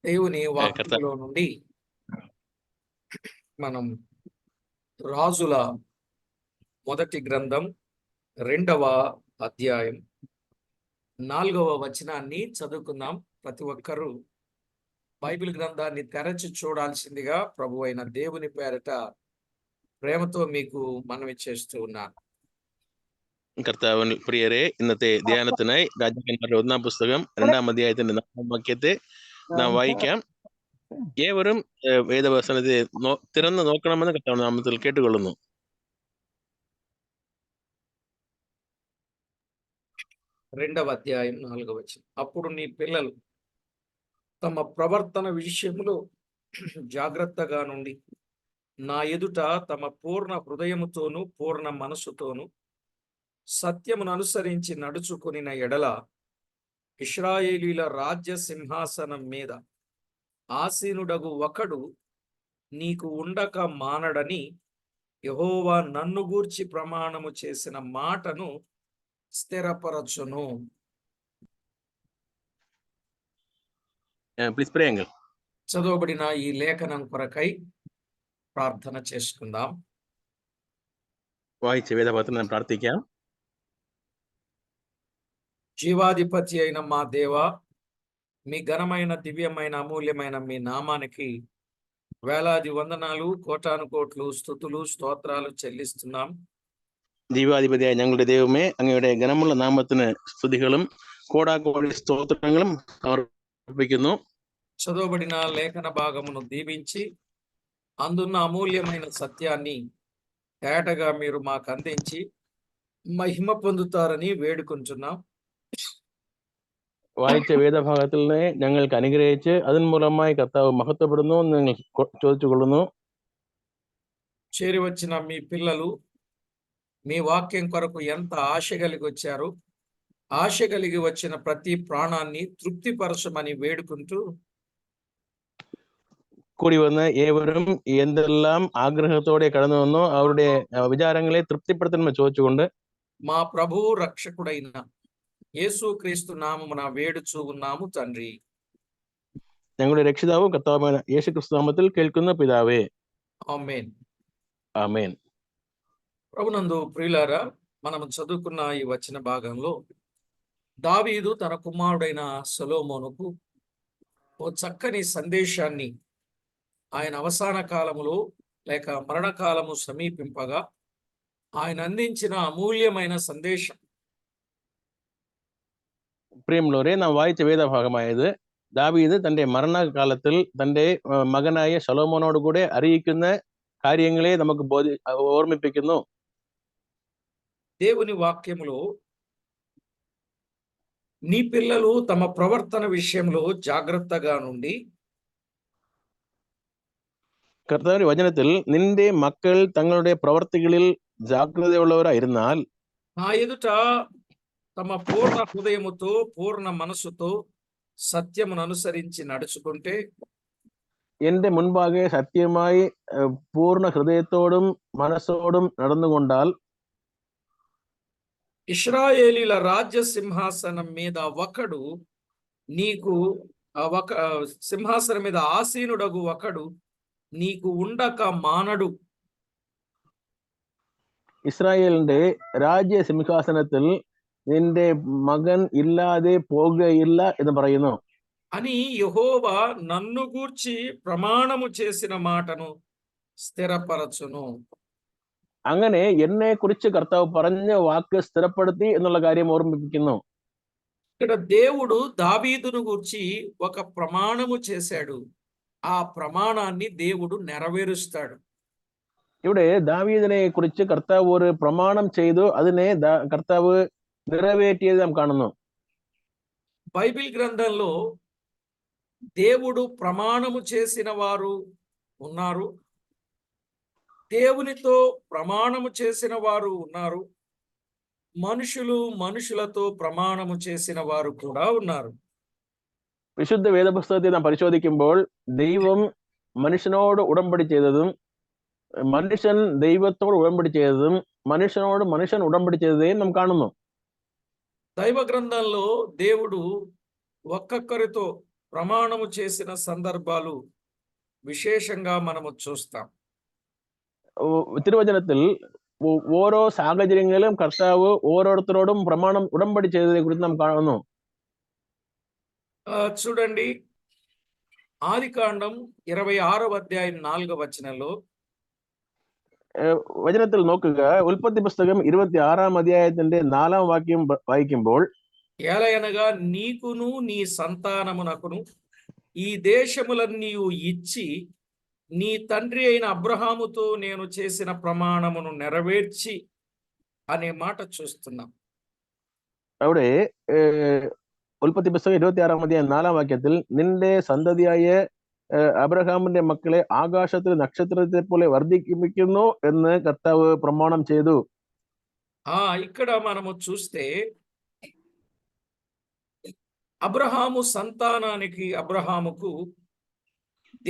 దేవుని కర్త వాక్యంలో నుండి మనం రాజుల మొదటి గ్రంథం 2వ అధ్యాయం 4వ వచనాన్ని చదువుకుందాం. ప్రతి ఒక్కరూ బైబిల్ గ్రంథాన్ని తెరచి చూడాల్సిందిగా ప్రభు అయిన దేవుని పేరట ప్రేమతో మీకు మనవి చేస్తూ ఉన్నాను. കർത്താവിന് പ്രിയരെ, ഇന്നത്തെ ധ്യാനത്തിനായി രാജാക്കന്മാരുടെ 1-ാം പുസ്തകം 2-ാം അധ്യായത്തിന്റെ 4-ാം വാക്യത്തെ നാം വായിക്കാം. ഏവരും വേദവസനത്തെ തുറന്ന് നോക്കണമെന്ന് കർത്താവിന്റെ നാമത്തിൽ കേട്ടുകൊള്ളുന്നു. 2వ అధ్యాయం 4వ వచనం. అప్పుడు నీ పిల్లలు తమ ప్రవర్తన విషయంలో జాగ్రత్తగా నుండి నా ఎదుట తమ పూర్ణ హృదయముతోనూ పూర్ణ మనసుతోనూ సత్యమును అనుసరించి నడుచుకొనిన ఎడల ఇశ్రాయేలీల రాజ్య సింహాసనం మీద ఆసీనుడగు ఒకడు నీకు ఉండక మానడని యెహోవా నన్ను గూర్చి ప్రమాణము చేసిన మాటను స్థిరపరచును. Please pray అంగల్. చదవబడిన ఈ లేఖనం కొరకై ప్రార్థన చేసుకుందాం. వాయిచ్చ వేదపత్రం ప్రార్థిക്കാം. జీవాధిపతి అయిన మా దేవ, మీ ఘనమైన దివ్యమైన అమూల్యమైన మీ నామానికి వేలాది వందనాలు, కోటాను కోట్లు స్తుతులు స్తోత్రాలు చెల్లిస్తున్నాం. ജീവാധിപതിയായ ഞങ്ങളുടെ ദൈവമേ, അങ്ങയുടെ ഘനമുള്ള നാമത്തിന് സ്തുതികളും കോടാകോടി സ്തോത്രങ്ങളും സമർപ്പിക്കുന്നു. చదవబడిన లేఖన భాగమును దీవించి అందున్న అమూల్యమైన సత్యాన్ని తేటగా మీరు మాకు అందించి మహిమ పొందుతారని వేడుకుంటున్నాం. വായിച്ച വേദഭാഗത്തിനെ ഞങ്ങൾക്ക് അനുഗ്രഹിച്ച് അതിന് മൂലമായി കർത്താവ് മഹത്വപ്പെടുന്നു എന്ന് ഞങ്ങൾ ചോദിച്ചുകൊള്ളുന്നു. చేరి వచ్చిన మీ పిల్లలు మీ వాక్యం కొరకు ఎంత ఆశ కలిగి వచ్చారు, ఆశ కలిగి వచ్చిన ప్రతి ప్రాణాన్ని తృప్తిపరచమని వేడుకుంటూ കൂടി വന്ന് ഏവരും എന്തെല്ലാം ആഗ്രഹത്തോടെ കടന്നു വന്നോ അവരുടെ വിചാരങ്ങളെ തൃപ്തിപ്പെടുത്തണമെന്ന് ചോദിച്ചുകൊണ്ട് మా ప్రభువు రక్షకుడైన యేసుక్రీస్తు నామమున వేడుచూ ఉన్నాము తండ్రి. ഞങ്ങളുടെ രക്ഷിതാവും കർത്താവുമായ യേശുക്രിസ്തു നാമത്തിൽ കേൾക്കുന്ന പിതാവേ, ఆమేన్. ఆమేన్. ప్రభునందు ప్రియులారా, మనం చదువుకున్న ఈ వచన భాగంలో దావీదు తన కుమారుడైన సొలొమోనుకు ఓ చక్కని సందేశాన్ని ఆయన అవసాన కాలములో లేక మరణకాలము సమీపింపగా ఆయన అందించిన అమూల్యమైన సందేశం. പ്രിയമുള്ളവരെ, നാം വായിച്ച വേദഭാഗമായത് ദാവീദ് തന്റെ മരണകാലത്തിൽ തന്റെ മകനായ ശലോമോനോട് കൂടെ അറിയിക്കുന്ന കാര്യങ്ങളെ നമുക്ക് ഓർമ്മിപ്പിക്കുന്നു. దేవుని వాక్యములో నీ పిల్లలు తమ ప్రవర్తన విషయంలో జాగ్రత్తగా నుండి, കർത്താവിന്റെ വചനത്തിൽ നിന്റെ മക്കൾ തങ്ങളുടെ പ്രവർത്തികളിൽ ജാഗ്രതയുള്ളവരായിരുന്നാൽ నా ఎదుట తమ పూర్ణ హృదయముతో పూర్ణ మనసుతో సత్యమును అనుసరించి నడుచుకుంటే, എന്റെ മുൻപാകെ സത്യമായി പൂർണ്ണ ഹൃദയത്തോടും മനസ്സോടും നടന്നുകൊണ്ടാൽ ఇశ్రాయేలీల రాజ్య సింహాసనం మీద ఒకడు నీకు సింహాసనం మీద ఆసీనుడగు ఒకడు నీకు ఉండక మానడు. ഇസ്രായേലിന്റെ രാജ്യ സിംഹാസനത്തിൽ നിന്റെ മകൻ ഇല്ലാതെ പോകുകയില്ല എന്ന് പറയുന്നു. అని యెహోవా నన్ను గూర్చి ప్రమాణము చేసిన మాటను స్థిరపరచును. അങ്ങനെ എന്നെ കുറിച്ച് కర్తావు പറഞ്ഞ వాక్కు స్థిరపడుతి എന്നുള്ള കാര്യം ഓർമ്മിപ്പിക്കുന്നു. ఇక్కడ దేవుడు దావీదును గూర్చి ఒక ప్రమాణము చేశాడు. ఆ ప్రమాణాన్ని దేవుడు నెరవేరుస్తాడు. ഇവിടെ ദാവീദിനെ കുറിച്ച് കർത്താവ് ഒരു പ്രമാണം ചെയ്തു, അതിനെ കർത്താവ് നിറവേറ്റിയത് നാം കാണുന്നു. బైబిల్ గ్రంథంలో దేవుడు ప్రమాణము చేసిన వారు ఉన్నారు, దేవునితో ప్రమాణము చేసిన వారు ఉన్నారు, మనుషులు మనుషులతో ప్రమాణము చేసిన వారు కూడా ఉన్నారు. വിശുദ്ധ വേദപുസ്തകത്തെ നാം പരിശോധിക്കുമ്പോൾ ദൈവം മനുഷ്യനോട് ഉടമ്പടി ചെയ്തതും മനുഷ്യൻ ദൈവത്തോട് ഉടമ്പടി ചെയ്തതും മനുഷ്യനോട് മനുഷ്യൻ ഉടമ്പടി ചെയ്തതേയും നാം കാണുന്നു. దైవ గ్రంథంలో దేవుడు ఒక్కొక్కరితో ప్రమాణము చేసిన సందర్భాలు విశేషంగా మనము చూస్తాం. തിരുവചനത്തിൽ ഓരോ സാഹചര്യങ്ങളിലും കർത്താവ് ഓരോരുത്തരോടും പ്രമാണം ഉടമ്പടി ചെയ്തതിനെ കുറിച്ച് നാം കാണുന്നു. చూడండి, ఆదికాండం 26వ అధ్యాయం 4వ వచనంలో വചനത്തിൽ നോക്കുക, ഉൽപ്പത്തി പുസ്തകം 26-ാം അധ്യായത്തിന്റെ 4ാം വാക്യം വായിക്കുമ്പോൾ, ఏలయనగా నీకును నీ సంతానమునకును ఈ దేశములన్నీయు ఇచ్చి నీ తండ్రి అయిన అబ్రహాముతో నేను చేసిన ప్రమాణమును నెరవేర్చి అనే మాట చూస్తున్నాం. അവിടെ ഉൽപ്പത്തി പുസ്തകം 26-ാം അധ്യായം 4ാം വാക്യത്തിൽ നിന്റെ സന്തതിയായ അബ്രഹാമിന്റെ മക്കളെ ആകാശത്തിൽ നക്ഷത്രത്തെ പോലെ വർദ്ധിപ്പിക്കുന്നു എന്ന് കർത്താവ് പ്രമാണം ചെയ്തു. ఇక్కడ మనము చూస్తే అబ్రహాముకు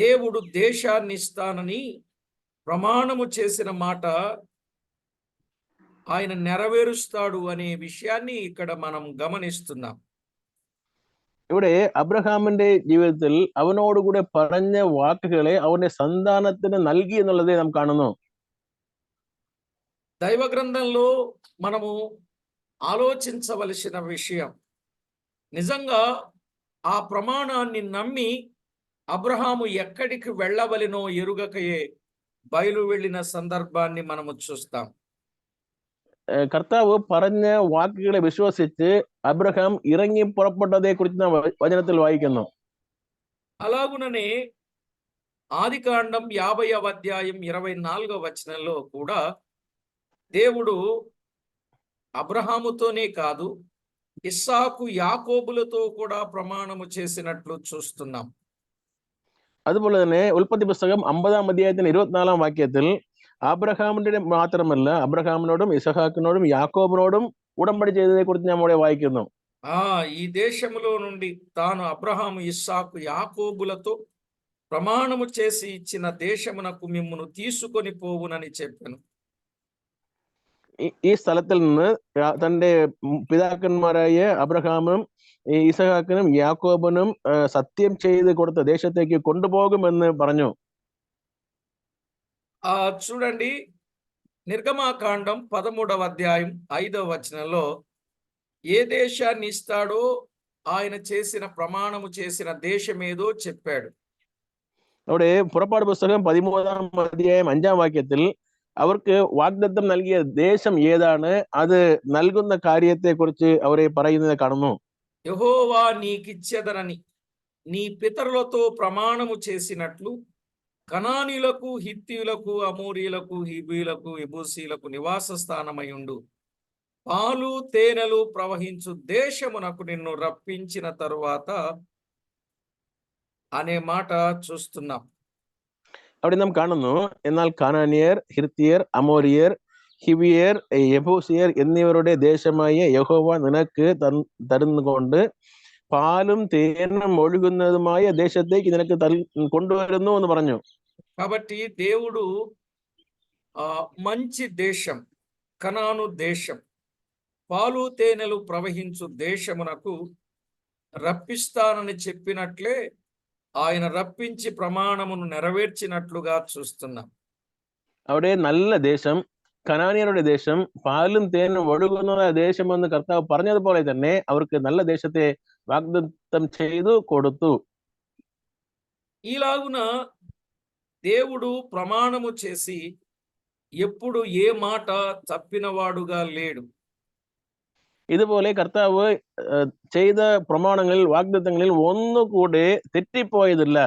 దేవుడు దేశాన్ని ఇస్తానని ప్రమాణము చేసిన మాట ఆయన నెరవేరుస్తాడు అనే విషయాన్ని ఇక్కడ మనం గమనిస్తున్నాం. ഇവിടെ അബ്രഹാമിന്റെ ജീവിതത്തിൽ അവനോടുകൂടെ പറഞ്ഞ വാക്കുകളെ അവന്റെ സന്താനത്തിന് നൽകി എന്നുള്ളതേ നാം കാണുന്നു. దైవ గ్రంథంలో మనము ఆలోచించవలసిన విషయం, నిజంగా ఆ ప్రమాణాన్ని నమ్మి అబ్రహాము ఎక్కడికి వెళ్ళవలెనో ఎరుగకయే బయలు వెళ్ళిన సందర్భాన్ని మనము చూస్తాం. കർത്താവ് പറഞ്ഞ വാക്കുകളെ വിശ്വസിച്ച് അബ്രഹാം ഇറങ്ങി പുറപ്പെട്ടതെ കുറിച്ച് നാം വചനത്തിൽ വായിക്കുന്നു. అలాగుననే ఆదికాండం 50వ అధ్యాయం 24వ వచనంలో కూడా దేవుడు అబ్రహాముతోనే కాదు ఇస్సాకు యాకోబులతో కూడా ప్రమాణము చేసినట్లు చూస్తున్నాం. അതുപോലെ തന്നെ ഉൽപ്പത്തി പുസ്തകം 50-ാം അധ്യായത്തിന് 24-ാം വാക്യത്തിൽ അബ്രഹാമിന്റെ മാത്രമല്ല, അബ്രഹാമിനോടും ഇസഹാക്കിനോടും യാക്കോബിനോടും ഉടമ്പടി ചെയ്തതിനെ കുറിച്ച് നാം അവിടെ വായിക്കുന്നു. ఈ దేశములో నుండి తాను అబ్రహాము ఇస్సాకు యాకోబులతో ప్రమాణము చేసి ఇచ్చిన దేశమునకు మిమ్మును తీసుకొని పోవునని చెప్పాను. ഈ സ്ഥലത്തിൽ നിന്ന് തന്റെ പിതാക്കന്മാരായ അബ്രഹാമും ഇസഹാക്കിനും യാക്കോബിനും സത്യം ചെയ്ത് കൊടുത്ത ദേശത്തേക്ക് കൊണ്ടുപോകുമെന്ന് പറഞ്ഞു. చూడండి, నిర్గమాకాండం 13వ అధ్యాయం 5వ వచనంలో ఏ దేశాన్ని ఇస్తాడో ఆయన చేసిన ప్రమాణము చేసిన దేశమేదో చెప్పాడు. അവിടെ പുറപ്പാട് പുസ്തകം 13-ാം അധ്യായം 5-ാം വാക്യത്തിൽ അവർക്ക് വാഗ്ദത്തം നൽകിയ ദേശം ഏതാണ്, അത് നൽകുന്ന കാര്യത്തെ കുറിച്ച് അവരെ പറയുന്നത് കാണുന്നു. యెహోవా నీకిచ్చెదనని నీ పితరులతో ప్రమాణము చేసినట్లు కనానీయులకు, హిత్తీయులకు, అమోరీయులకు, హిబ్బీయులకు, యెబూసీయులకు నివాస స్థానమయుండు పాలు తేనెలు ప్రవహించు దేశమునకు నిన్ను రప్పించిన తరువాత అనే మాట చూస్తున్నాం. അവിടെ നാം കാണുന്നു, എന്നാൽ കാനാനിയർ, ഹിർത്തിയർ, അമോരിയർ, ഹിവിയർ, യെബൂസിയർ എന്നിവരുടെ ദേശമായ യഹോവ നിനക്ക് തരുന്നുകൊണ്ട് പാലും തേനും ഒഴുകുന്നതുമായ ദേശത്തേക്ക് നിനക്ക് കൊണ്ടുവരുന്നു എന്ന് പറഞ്ഞു. కాబట్టి దేవుడు మంచి దేశం, కనాను దేశం, పాలు తేనెలు ప్రవహించు దేశమునకు రప్పిస్తానని చెప్పినట్లే ఆయన రప్పించి ప్రమాణమును నెరవేర్చినట్లుగా చూస్తున్నాం. അവിടെ നല്ല ദേശം, കനാനിയരുടെ ദേശം, പാലും തേനും ഒഴുകുന്ന ദേശം എന്ന് കർത്താവ് പറഞ്ഞതുപോലെ തന്നെ അവർക്ക് നല്ല ദേശത്തെ వాగ్దత్తం ചെയ്തു കൊടുത്തു. ఈలాగున దేవుడు ప్రమాణము చేసి ఎప్పుడు ఏ మాట తప్పినవాడుగా లేడు. ഇതുപോലെ കർത്താവ് ചെയ്ത പ്രമാണങ്ങളിൽ, വാഗ്ദത്തങ്ങളിൽ ഒന്നുകൂടെ തെറ്റിപ്പോയതില്ല.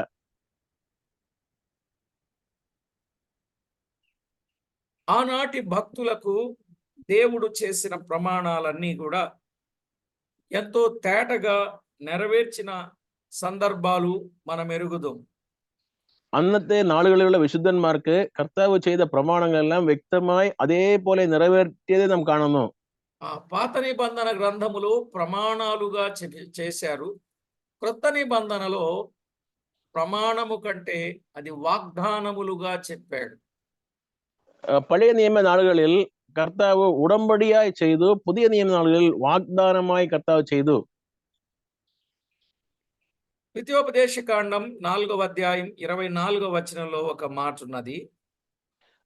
ఆనాటి భక్తులకు దేవుడు చేసిన ప్రమాణాలన్నీ కూడా ఎంతో తేటగా నెరవేర్చిన సందర్భాలు మనం ఎరుగుదాం. അന്നത്തെ നാളുകളിലുള്ള വിശുദ്ധന്മാർക്ക് കർത്താവ് ചെയ്ത പ്രമാണങ്ങളെല്ലാം വ്യക്തമായി അതേപോലെ നിറവേറ്റിയതെ നാം കാണുന്നു. పాత నిబంధన గ్రంథములో ప్రమాణాలుగా చేశారు. క్రొత్త నిబంధనలో ప్రమాణము కంటే అది వాగ్దానములుగా చెప్పాడు. പഴയ നിയമ നാളുകളിൽ കർത്താവ് ഉടമ്പടിയായി ചെയ്തു, പുതിയ നിയമ നാളുകളിൽ വാഗ്ദാനമായി കർത്താവ് ചെയ്തു. ద్వితీయోపదేశకాండం 4వ అధ్యాయం 24వ వచనంలో ఒక మాట ఉన్నది.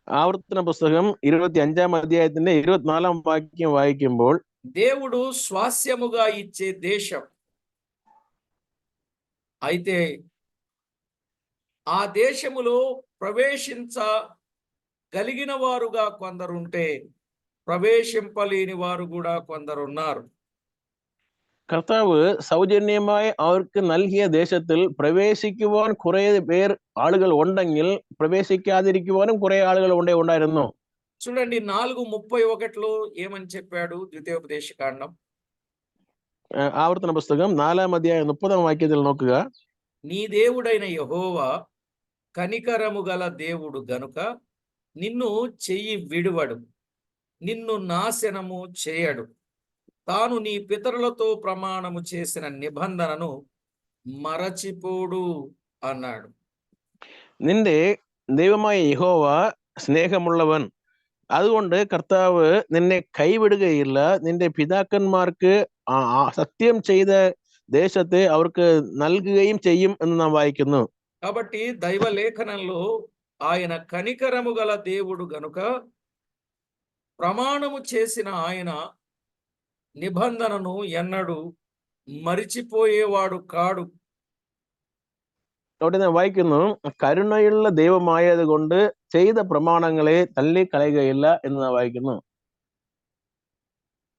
ആവർത്തന പുസ്തകം 25-ാം അധ്യായത്തിന്റെ 24-ാം വാക്യം വായിക്കുമ്പോൾ దేవుడు స్వాస్యముగా ఇచ్చే దేశం. అయితే ఆ దేశములో ప్రవేశించగలిగిన వారుగా కొందరుంటే ప్రవేశింపలేని వారు కూడా కొందరున్నారు. കർത്താവ് സൗജന്യമായി അവർക്ക് നൽകിയ ദേശത്തിൽ പ്രവേശിക്കുവാൻ കുറെ പേർ ആളുകൾ ഉണ്ടെങ്കിൽ പ്രവേശിക്കാതിരിക്കുവാനും കുറെ ആളുകൾ ഉണ്ടായിരുന്നു. చూడండి 4:31లో ఏమని చెప్పాడు ద్వితీయోపదేశకాండం? ആവർത്തന പുസ്തകം 4-ാം അധ്യായം 30-ാം വാക്യത്തിൽ നോക്കുക. నీ దేవుడైన యెహోవా కనికరము గల దేవుడు గనుక నిన్ను చెయ్యి విడువడు, నిన్ను నాశనము చేయడు. తాను నీ పితరులతో ప్రమాణము చేసిన నిబంధనను మరచిపోడు అన్నాడు. നിന്റെ ദൈവമായ യഹോവ സ്നേഹമുള്ളവൻ, അതുകൊണ്ട് കർത്താവ് നിന്നെ കൈവിടുകയില്ല. നിന്റെ പിതാക്കന്മാർക്ക് സത്യം ചെയ്ത ദേശത്തെ അവർക്ക് നൽകുകയും ചെയ്യും എന്ന് നാം വായിക്കുന്നു. కాబట్టి దైవ లేఖనంలో ఆయన కనికరము గల దేవుడు గనుక ప్రమాణము చేసిన ఆయన నిబంధనను ఎన్నడూ మరిచిపోయేవాడు కాడు. അവിടെ നാം വായിക്കുന്നു, കരുണയുള്ള ദൈവമായത് കൊണ്ട് ചെയ്ത പ്രമാണങ്ങളെ തള്ളിക്കളയുകയില്ല എന്ന് നാം വായിക്കുന്നു.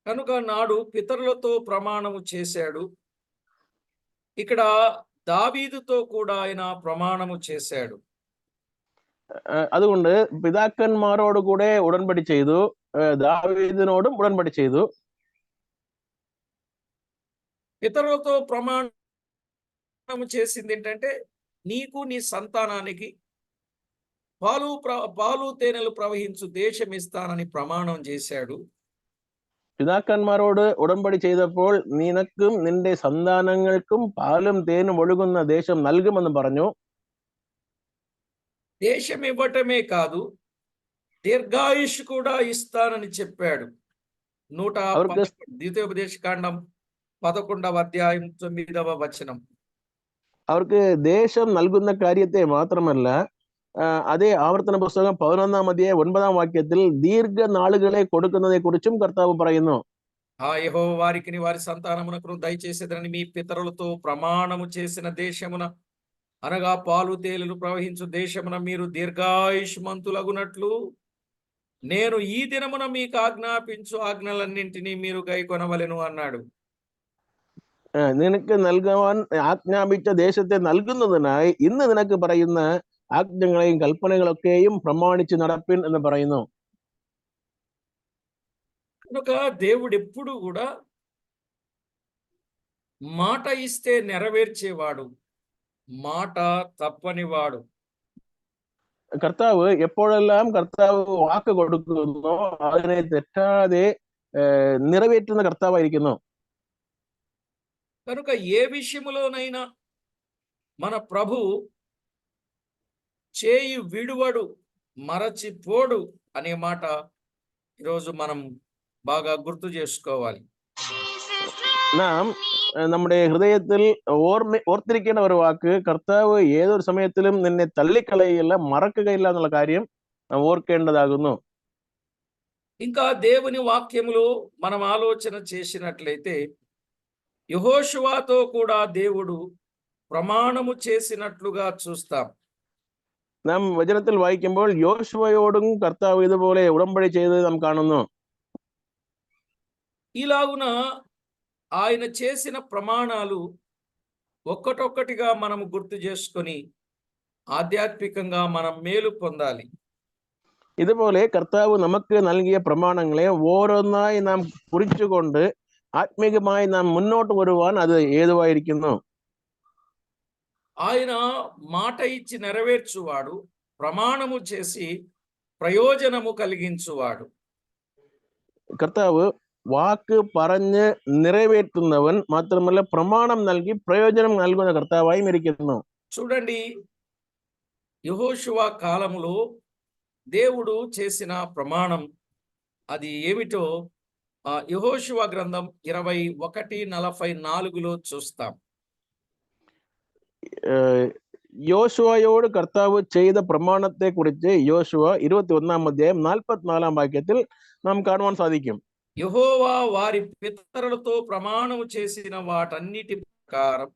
కనుక నాడు పితరులతో ప్రమాణము చేశాడు. ఇక్కడ దావీదుతో కూడా ఆయన ప్రమాణము చేశాడు. അതുകൊണ്ട് പിതാക്കന്മാരോട് കൂടെ ഉടമ്പടി ചെയ്തു, ദാവീദിനോടും ഉടമ്പടി ചെയ്തു. పితరులతో ప్రమాణము చేసింది ఏంటంటే నీకు నీ సంతానానికి పాలు తేనెలు ప్రవహించు దేశం ఇస్తానని ప్రమాణం చేశాడు. പിതാക്കന്മാരോട് ഉടമ്പടി ചെയ്തപ്പോൾ നിനക്കും നിന്റെ സന്താനങ്ങൾക്കും പാലും തേനും ഒഴുകുന്ന ദേശം നൽകുമെന്ന് പറഞ്ഞു. దేశం ఇవ్వటమే కాదు, దీర్ఘాయుష్ కూడా ఇస్తానని చెప్పాడు. 111 ద్వితీయోపదేశకాండం 11వ అధ్యాయం 9వ వచనం. അവർക്ക് ദേശം നൽകുന്ന കാര്യത്തെ മാത്രമല്ല, അതേ ആവർത്തന പുസ്തകം 11-ാം അധ്യായം 9-ാം വാക്യത്തിൽ ദീർഘനാളുകളെ കൊടുക്കുന്നതെ കുറിച്ചും കർത്താവ് പറയുന്നു. యెహోవా వారికి వారి సంతానమునకు దయచేసేదని మీ పితరులతో ప్రమాణము చేసిన దేశమున, అనగా పాలు తేలులు ప్రవహించు దేశమున మీరు దీర్ఘాయుష్మంతులగునట్లు నేను ఈ దినమున మీకు ఆజ్ఞాపించు ఆజ్ఞలన్నింటినీ మీరు గైకొనవలెను అన్నాడు. നിനക്ക് നൽകുവാൻ ആജ്ഞാപിച്ച ദേശത്തെ നൽകുന്നതിനായി ഇന്ന് നിനക്ക് പറയുന്ന ആജ്ഞകളെയും കൽപ്പനകളൊക്കെയും പ്രമാണിച്ച് നടപ്പിൻ എന്ന് പറയുന്നു. కనుక దేవుడు ఎప్పుడు కూడా మాట ఇస్తే నెరవేర్చేవాడు, మాట తప్పనివాడు. കർത്താവ് എപ്പോഴെല്ലാം കർത്താവ് വാക്ക് കൊടുക്കുന്നോ അതിനെ തെറ്റാതെ നിറവേറ്റുന്ന കർത്താവായിരിക്കുന്നു. కనుక ఏ విషయములోనైనా మన ప్రభు చేయి విడువడు, మరచిపోడు అనే మాట ఈరోజు మనం బాగా గుర్తు చేసుకోవాలి. നാം നമ്മുടെ ഹൃദയത്തിൽ ഓർത്തിരിക്കേണ്ട ഒരു വാക്ക്, കർത്താവ് ഏതൊരു സമയത്തിലും നിന്നെ തള്ളിക്കളയില്ല, മറക്കുകയില്ല എന്നുള്ള കാര്യം നാം ഓർക്കേണ്ടതാകുന്നു. ఇంకా దేవుని వాక్యములో మనం ఆలోచన చేసినట్లయితే యెహోషువతో కూడా దేవుడు ప్రమాణము చేసినట్లుగా చూస్తాం. നാം വചനത്തിൽ വായിക്കുമ്പോൾ യോശുവയോടും കർത്താവ് ഇതുപോലെ ഉടമ്പടി ചെയ്തത് നാം കാണുന്നു. ఇలాగున ఆయన చేసిన ప్రమాణాలు ఒక్కటొక్కటిగా మనం గుర్తు చేసుకొని ఆధ్యాత్మికంగా మనం మేలు పొందాలి. ഇതുപോലെ കർത്താവ് നമുക്ക് നൽകിയ പ്രമാണങ്ങളെ ഓരോന്നായി നാം കുറിച്ചുകൊണ്ട് ആത്മീകമായി നാം മുന്നോട്ട് വരുവാൻ അത് ഏതുവായിരിക്കുന്നു. ఆయన మాట ఇచ్చి నెరవేర్చువాడు, ప్రమాణము చేసి ప్రయోజనము కలిగించువాడు. കർത്താവ് വാക്ക് പറഞ്ഞ് നിറവേറ്റുന്നവൻ മാത്രമല്ല, പ്രമാണം നൽകി പ്രയോജനം നൽകുന്ന കർത്താവായും ഇരിക്കുന്നു. చూడండి, యెహోషువ కాలములో దేవుడు చేసిన ప్రమాణం అది ఏమిటో యెహోషువ గ్రంథం 21:44లో చూస్తాం. യോശുവയോട് കർത്താവ് ചെയ്ത പ്രമാണത്തെ കുറിച്ച് യോശുവ 21-44 നാം കാണുവാൻ സാധിക്കും. యెహోవా వారి పితరులతో ప్రమాణము చేసిన వాటన్నిటి ప్రకారం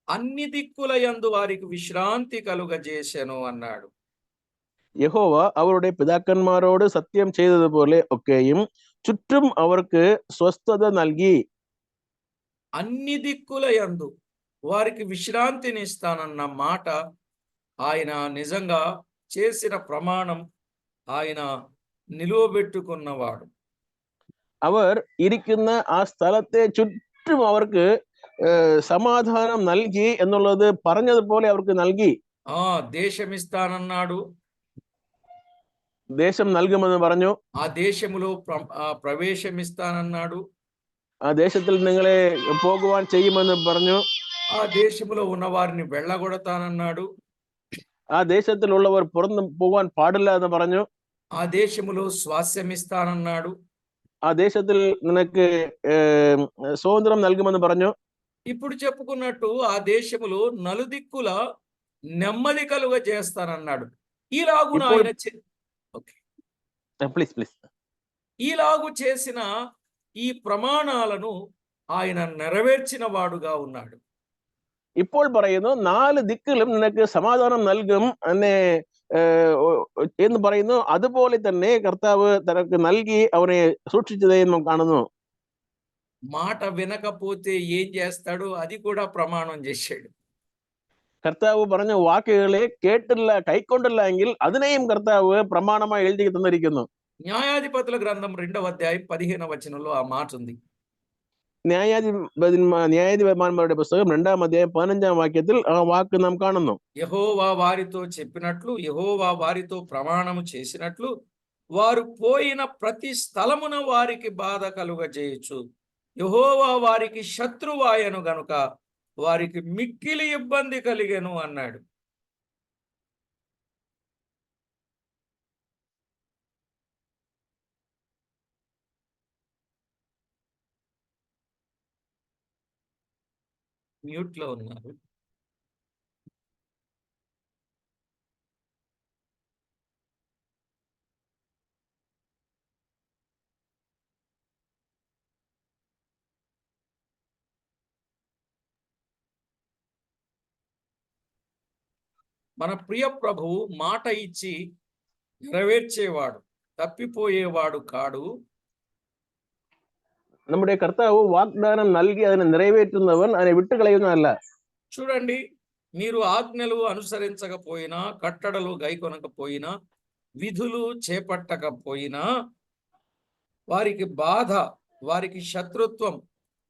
అన్ని దిక్కుల యందు వారికి విశ్రాంతి కలుగజేసెను అన్నాడు. യഹോവ അവരുടെ പിതാക്കന്മാരോട് സത്യം ചെയ്തതുപോലെ ഒക്കെയും ചുറ്റും അവർക്ക് സ്വസ്ഥത നൽകി. అన్ని దిక్కుల యందు వారికి విశ్రాంతిని ఇస్తానన్న మాట ఆయన నిజంగా చేసిన ప్రమాణం ఆయన నిలువబెట్టుకున్నవాడు. അവർ ഇരിക്കുന്ന ആ സ്ഥലത്തെ ചുറ്റും അവർക്ക് സമാധാനം നൽകി എന്നുള്ളത് പറഞ്ഞതുപോലെ അവർക്ക് നൽകി. దేశం ఇస్తానన్నాడు, ദേശം നൽകുമെന്ന് പറഞ്ഞു. ఆ దేశములో ప్రవేశం ఇస్తానన్నాడు, ആ ദേശത്തിൽ നിങ്ങളെ പോകുവാൻ ചെയ്യുമെന്ന് പറഞ്ഞു. ఆ దేశములో ఉన్న వారిని వెళ్ళగొడతానన్నాడు, ആ ദേശത്തിലുള്ളവർ പുറത്തു പോകാൻ പാടില്ല എന്ന് പറഞ്ഞു. ఆ దేశములో స్వాస్థ్యం ఇస్తానన్నాడు, ആ ദേശത്തിൽ നിനക്ക് സ്വാതന്ത്ര്യം നൽകുമെന്ന് പറഞ്ഞു. ఇప్పుడు చెప్పుకున్నట్టు ఆ దేశములో నలుదిక్కుల నెమ్మది కలుగ చేస్తానన్నాడు. ఈలాగున ఆయన ఈలాగు చేసిన ఈ ప్రమాణాలను ఆయన నెరవేర్చిన వాడుగా ఉన్నాడు. ഇപ്പോൾ പറയുന്നു 4 ദിക്കിലും നിനക്ക് സമാധാനം നൽകും എന്ന് പറയുന്നു. അതുപോലെ തന്നെ കർത്താവ് തനക്ക് നൽകി അവനെ സൂക്ഷിച്ചതായി നാം കാണുന്നു. మాట వినకపోతే ఏం చేస్తాడు అది కూడా ప్రమాణం చేశాడు. കർത്താവ് പറഞ്ഞ വാക്കുകളെ കേട്ടില്ല കൈക്കൊണ്ടില്ല എങ്കിൽ അതിനെയും കർത്താവ് പ്രമാണമായി എഴുതി തന്നിരിക്കുന്നു. న్యాయాధిపతుల గ్రంథం 2వ అధ్యాయం 15వ వచనంలో ఆ మాట ఉంది. న్యాయాధిపతిమాരുടെ పుస్తకం 2వ అధ్యాయం 15వ వాక్యത്തിൽ ఆ వాక్కు നാം കാണുന്നു. యెహోవా వారితో చెప్పినట్లు, యెహోవా వారితో ప్రమాణము చేసినట్లు వారు పోయిన ప్రతి స్థలమున వారికి బాధ కలుగజేయచ్చు. యెహోవా వారికి శత్రువాయను గనుక వారికి మిక్కిలి ఇబ్బంది కలిగెను అన్నాడు. మ్యూట్ లో ఉన్నారు. మన ప్రియ ప్రభువు మాట ఇచ్చి నెరవేర్చేవాడు, తప్పిపోయేవాడు కాడు. നമ്മുടെ കർത്താവ് വാഗ്ദാനം നൽകി അതിനെ നിറവേറ്റുന്നവൻ അതിനെ വിട്ടുകളയുന്നതല്ല. చూడండి, మీరు ఆజ్ఞలు అనుసరించకపోయినా, కట్టడలు గైకొనకపోయినా, విధులు చేపట్టకపోయినా వారికి బాధ, వారికి శత్రుత్వం,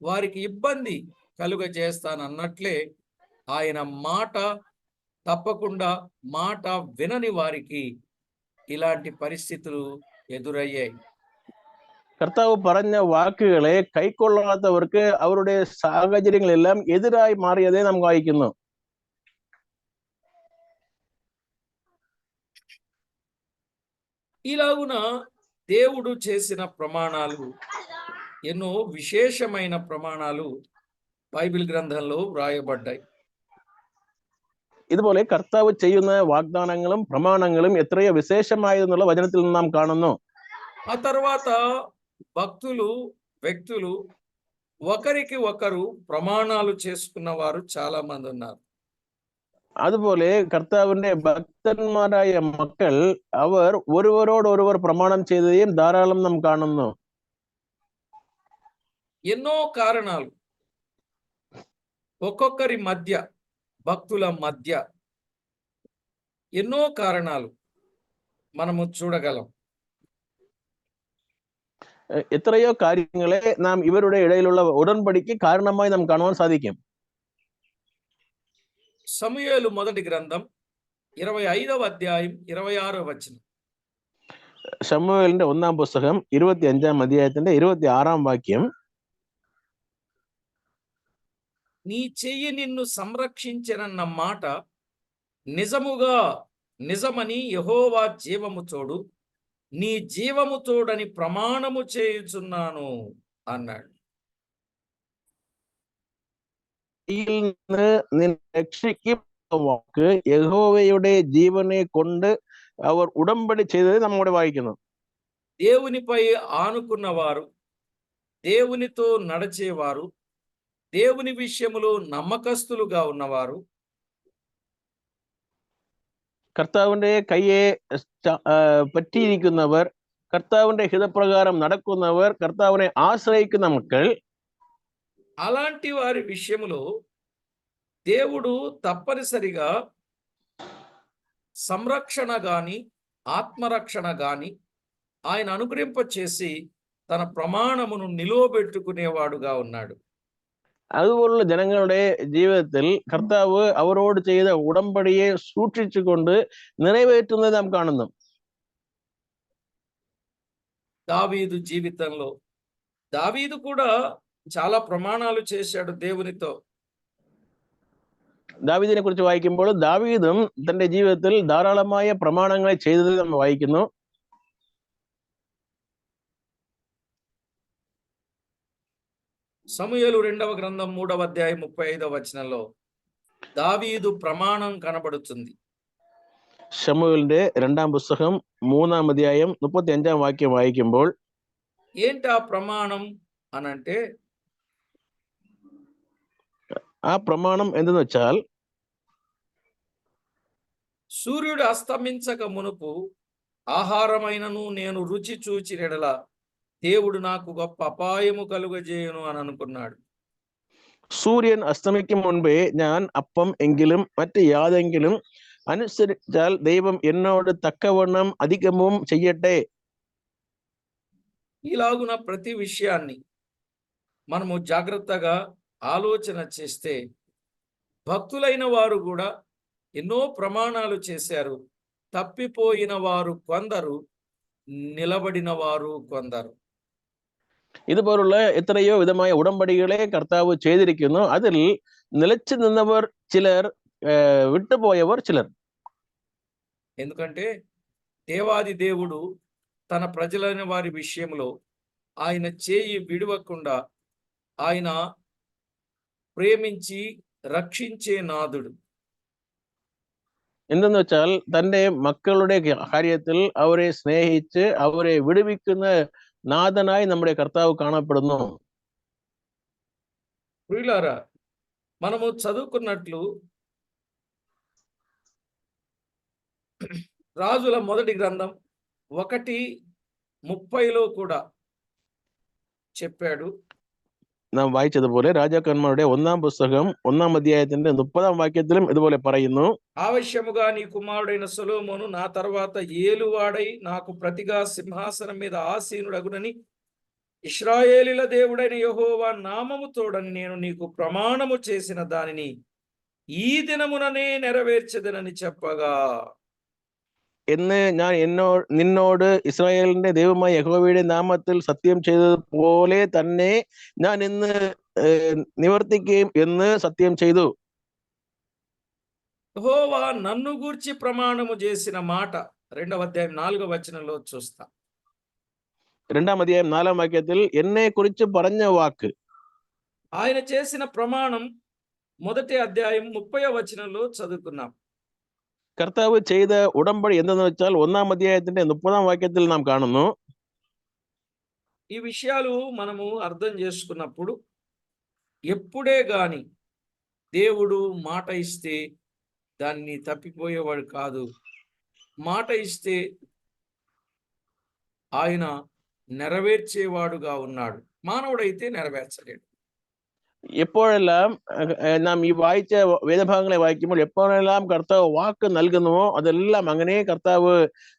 వారికి ఇబ్బంది కలుగజేస్తానన్నట్లే ఆయన మాట తప్పకుండా మాట వినని వారికి ఇలాంటి పరిస్థితులు ఎదురయ్యాయి. കർത്താവ് പറഞ്ഞ വാക്കുകളെ കൈക്കൊള്ളാത്തവർക്ക് അവരുടെ സാഹചര്യങ്ങളെല്ലാം എതിരായി മാറിയതേ നാം വായിക്കുന്നു. ఇలాగున దేవుడు చేసిన ప్రమాణాలు ఎన్నో విశేషమైన ప్రమాణాలు బైబిల్ గ్రంథంలో వ్రాయబడ్డాయి. ഇതുപോലെ കർത്താവ് ചെയ്യുന്ന വാഗ്ദാനങ്ങളും പ്രമാണങ്ങളും എത്രയോ വിശേഷമായതെന്നുള്ള വചനത്തിൽ നാം കാണുന്നു. ఆ తర్వాత భక్తులు, వ్యక్తులు ఒకరికి ఒకరు ప్రమాణాలు చేసుకున్న వారు చాలా మంది ఉన్నారు. അതുപോലെ കർത്താവിന്റെ ഭക്തന്മാരായ മക്കൾ അവർ ഒരുവരോടൊരുവർ പ്രമാണം ചെയ്തதையும் ധാരാളം നാം കാണുന്നു. ఎన్నో కారణాలు ఒక్కొక్కరి మధ్య, భక్తుల మధ్య ఎన్నో కారణాలు మనము చూడగలం. എത്രയോ കാര്യങ്ങളെ നാം ഇവരുടെ ഇടയിലുള്ള ഉടമ്പടിക്ക് കാരണമായി നാം കാണുവാൻ സാധിക്കും. సమూయేలు మొదటి గ్రంథం 25వ అధ్యాయం 26వ వచనం. ശമൂവേലിന്റെ 1-ാം പുസ്തകം 25-ാം അധ്യായത്തിന്റെ 26-ാം വാക്യം. నీ చెయ్యి నిన్ను సంరక్షించెనన్న మాట నిజముగా నిజమని యెహోవా జీవము తోడు, నీ జీవము తోడని ప్రమాణము చేయుచున్నాను అన్నాడు. കയ്യിൽ നിന്ന് നിന്നെ രക്ഷിക്കും വാക്ക് യഹോവയുടെ ജീവനെ കൊണ്ട് അവർ ഉടമ്പടി ചെയ്തത് നമ്മോട് വായിക്കുന്നു. దేవునిపై ఆనుకున్నవారు, దేవునితో నడిచేవారు, దేవుని విషయములో నమ్మకస్తులుగా ఉన్నవారు, കർത്താവിന്റെ കയ്യെ പറ്റിയിരിക്കുന്നവർ, കർത്താവിന്റെ ഹിതപ്രകാരം നടക്കുന്നവർ, കർത്താവിനെ ആശ്രയിക്കുന്ന മക്കൾ, అలాంటి వారి విషయములో దేవుడు తప్పనిసరిగా సంరక్షణ గాని ఆత్మరక్షణ గాని ఆయన అనుగ్రహింప చేసి తన ప్రమాణమును నిలువబెట్టుకునేవాడుగా ఉన్నాడు. അതുപോലുള്ള ജനങ്ങളുടെ ജീവിതത്തിൽ കർത്താവ് അവരോട് ചെയ്ത ഉടമ്പടിയെ സൂക്ഷിച്ചുകൊണ്ട് നിറവേറ്റുന്നത് നാം കാണുന്നു. దావీదు జీవితంలో దావీదు కూడా చాలా ప్రమాణాలు చేశాడు దేవునితో. ദാവീദിനെ കുറിച്ച് വായിക്കുമ്പോൾ ദാവീദും തന്റെ ജീവിതത്തിൽ ധാരാളമായ പ്രമാണങ്ങളെ ചെയ്തത് നമ്മൾ വായിക്കുന്നു. సమూయేలు 2వ గ్రంథం 3వ అధ్యాయం 35వ వచనంలో దావీదు ప్రమాణం కనబడుతుంది. ശമൂവേലിന്റെ 2ാം പുസ്തകം 3ാം അധ്യായം 35ാം വാക്യം വായിക്കുമ്പോൾ ఏంటి ఆ ప్రమాణం అనంటే ആ പ്രമാണം എന്തെന്ന് വെച്ചാൽ సూర్యుడు అస్తమించక మునుపు ఆహారమైనను నేను రుచి చూచినెడల దేవుడు నాకు గొప్ప అపాయము కలుగజేయును అని అనుకున్నాడు. സൂര്യൻ അസ്തമിക്കും മുൻപേ ഞാൻ അപ്പം എങ്കിലും മറ്റ് യാതെങ്കിലും അനുസരിച്ചാൽ ദൈവം എന്നോട് തക്കവണ്ണം അധികവും ചെയ്യട്ടെ. ఇలాగున ప్రతి విషయాన్ని మనము జాగ్రత్తగా ఆలోచన చేస్తే భక్తులైన వారు కూడా ఎన్నో ప్రమాణాలు చేశారు. తప్పిపోయిన వారు కొందరు, నిలబడిన వారు కొందరు. ഇതുപോലുള്ള എത്രയോ വിധമായ ഉടമ്പടികളെ കർത്താവ് ചെയ്തിരിക്കുന്നു. അതിൽ നിലച്ചു നിന്നവർ ചിലർ, വിട്ടുപോയവർ ചിലർ. ఎందుకంటే దేవాది దేవుడు తన ప్రజలైన వారి విషయంలో ఆయన చేయి విడవకుండా ఆయన ప్రేమించి రక్షించే నాదుడు. എന്തെന്ന് വെച്ചാൽ തന്റെ മക്കളുടെ കാര്യത്തിൽ അവരെ സ്നേഹിച്ച് അവരെ വിടുവിക്കുന്ന നാഥനായി നമ്മുടെ കർത്താവ് കാണപ്പെടുന്നു. ప్రియులారా, మనము చదువుకున్నట్లు రాజుల మొదటి గ్రంథం 1:30లో కూడా చెప్పాడు. നാം വായിച്ചതുപോലെ രാജാക്കന്മാരുടെ 1ാം പുസ്തകം 1ാം അധ്യായത്തിന്റെ 30ാം വാക്യത്തിലും ഇതുപോലെ പറയുന്നു. ఆవశ్యముగా నీ కుమారుడైన సొలొమోను నా తర్వాత ఏలువాడై నాకు ప్రతిగా సింహాసనం మీద ఆసీనుడగునని ఇశ్రాయేలీల దేవుడైన యెహోవా నామముతోడని నేను నీకు ప్రమాణము చేసిన దానిని ఈ దినముననే నెరవేర్చెదనని చెప్పగా, എന്ന് ഞാൻ നിന്നോട് ഇസ്രായേലിന്റെ ദൈവമായ യഹോവയുടെ നാമത്തിൽ സത്യം ചെയ്തതുപോലെ തന്നെ ഞാൻ ഇന്ന് നിവർത്തിക്കുകയും എന്ന് സത്యం ചെയ്തു. యెహోవా నన్ను గూర్చి ప్రమాణము చేసిన మాట 2వ అధ్యాయం 4వ వచనంలో చూస్తాం. 2ാം അധ്യായം 4ാം വാക്യത്തിൽ എന്നെ കുറിച്ച് പറഞ്ഞ വാക്ക്, ఆయన చేసిన ప్రమాణం 1వ అధ్యాయం 30వ వచనంలో చదువుకున్నాం. കർത്താവ് ചെയ്ത ഉടമ്പടി എന്തെന്ന് വെച്ചാൽ 1ാം അധ്യായത്തിന്റെ 30ാം വാക്യത്തിൽ നാം കാണുന്നു. ఈ విషయాలు మనము అర్థం చేసుకున్నప్పుడు ఎప్పుడే గాని దేవుడు మాట ఇస్తే దాన్ని తప్పిపోయేవాడు కాదు. మాట ఇస్తే ఆయన నెరవేర్చేవాడుగా ఉన్నాడు. మానవుడైతే నెరవేర్చలేడు. എപ്പോഴെല്ലാം നാം ഈ വായിച്ച വേദഭാഗങ്ങളെ വായിക്കുമ്പോൾ എപ്പോഴെല്ലാം കർത്താവ് വാക്ക് നൽകുന്നുവോ അതെല്ലാം അങ്ങനെ കർത്താവ്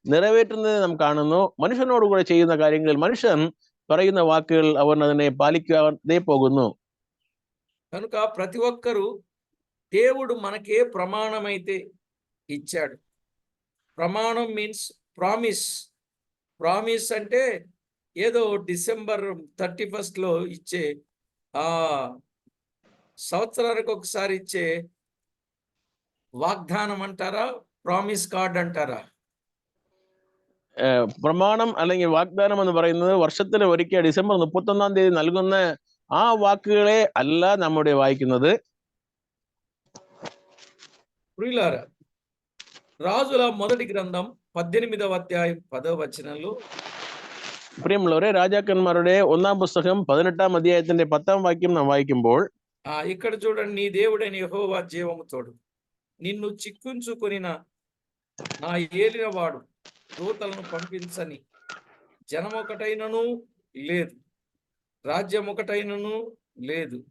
നിറവേറ്റുന്നത് നാം കാണുന്നു. മനുഷ്യനോട് കൂടെ ചെയ്യുന്ന കാര്യങ്ങളിൽ മനുഷ്യൻ പറയുന്ന വാക്കുകൾ അവൻ അതിനെ പാലിക്കാതെ പോകുന്നു. కనుక ప్రతి ఒక్కరూ దేవుడు మనకే ప్రమాణమైతే ఇచ్చాడు. ప్రమాణం మీన్స్ ప్రామిస్. ప్రామిస్ అంటే ఏదో డిసెంబర్ 31లో ఇచ్చే సంవత్సరానికి ఒకసారి ఇచ్చే వాగ్దానం అంటారా, ప్రామిస్ కార్డ్ అంటారా? പ്രമാണം അല്ലെങ്കിൽ വാഗ്ദാനം എന്ന് പറയുന്നത് വർഷത്തിൽ ഒരിക്കൽ ഡിസംബർ 31ാം തീയതി നൽകുന്ന ആ വാക്കുകളെ അല്ല നമ്മുടെ വായിക്കുന്നത്. ప్రియులారా, రాజుల మొదటి గ్రంథం 18వ అధ్యాయం 10వ వచనంలో പ്രിയമുള്ളവരെ രാജാക്കന്മാരുടെ ഒന്നാം പുസ്തകം 18-ാം അധ്യായത്തിന്റെ 10ാം വാക്യം നാം വായിക്കുമ്പോൾ ఇక్కడ చూడండి, నీ దేవుడైన యెహోవా జీవము తోడు, నిన్ను చిక్కుంచుకొనిన నా ఏలినవాడు దూతలను పంపించని జనమొకటైనను లేదు, రాజ్యమొకటైనను లేదు.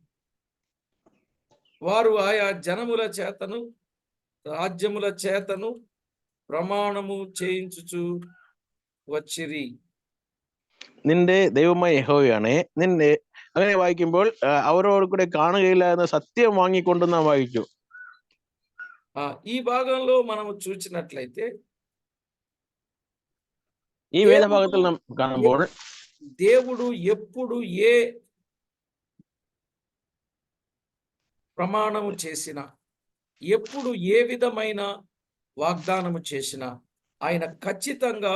వారు ఆయా జనముల చేతను రాజ్యముల చేతను ప్రమాణము చేయించుచు వచ్చిరి. നിന്റെ ദൈവമായ യഹോവയാണേ, നിന്റെ അങ്ങനെ വായിക്കുമ്പോൾ അവരോട് കൂടെ കാണുകയില്ല എന്ന സത്യം വാങ്ങിക്കൊണ്ട് നാം വായിച്ചു. ఈ భాగంలో మనము చూసినట్లయితే ഈ വേദഭാഗത്തിൽ നാം കാണുമ്പോൾ దేవుడు ఎప్పుడు ఏ ప్రమాణము చేసినా, ఎప్పుడు ఏ విధమైన వాగ్దానము చేసినా ఆయన ఖచ్చితంగా